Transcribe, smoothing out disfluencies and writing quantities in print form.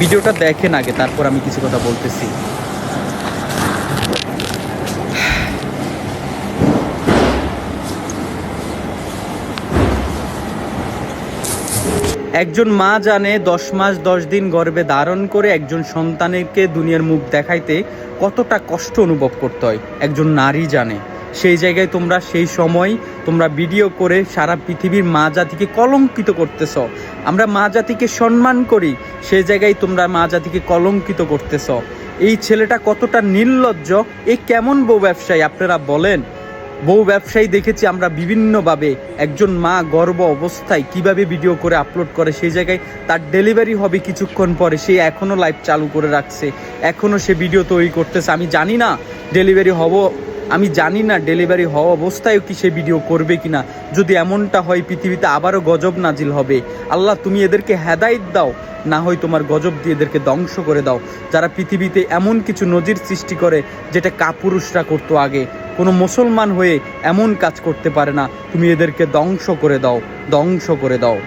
ভিডিওটা দেখেন আগে, তারপর আমি কিছু কথা বলতেছি। একজন মা জানে 10 মাস 10 দিন গর্ভে ধারণ করে একজন সন্তানকে দুনিয়ার মুখ দেখাইতে কতটা কষ্ট অনুভব করতে হয়, একজন নারী জানে। সেই জায়গায় তোমরা সেই সময় তোমরা ভিডিও করে সারা পৃথিবীর মা জাতিকে কলঙ্কিত করতেছ। আমরা মা জাতিকে সম্মান করি, সেই জায়গায় তোমরা মা জাতিকে কলঙ্কিত করতেছ। এই ছেলেটা কতটা নির্লজ্জ, এই কেমন বউ ব্যবসায়ী আপনারা বলেন। বউ ব্যবসায়ী দেখেছি আমরা বিভিন্নভাবে, একজন মা গর্ভ অবস্থায় কিভাবে ভিডিও করে আপলোড করে, সেই জায়গায় তার ডেলিভারি হবে কিছুক্ষণ পরে, সে এখনও লাইভ চালু করে রাখছে, এখনও সে ভিডিও তৈরি করতেছে। আমি জানি না ডেলিভারি হওয়া অবস্থায়ও কি সে ভিডিও করবে কিনা। যদি এমনটা হয় পৃথিবীতে আবারও গজব নাজিল হবে। আল্লাহ তুমি এদেরকে হেদায়েত দাও, না হয় তোমার গজব দিয়ে এদেরকে ধ্বংস করে দাও। যারা পৃথিবীতে এমন কিছু নজির সৃষ্টি করে যেটা কাপুরুষরা করতো আগে, কোনো মুসলমান হয়ে এমন কাজ করতে পারে না, তুমি এদেরকে ধ্বংস করে দাও।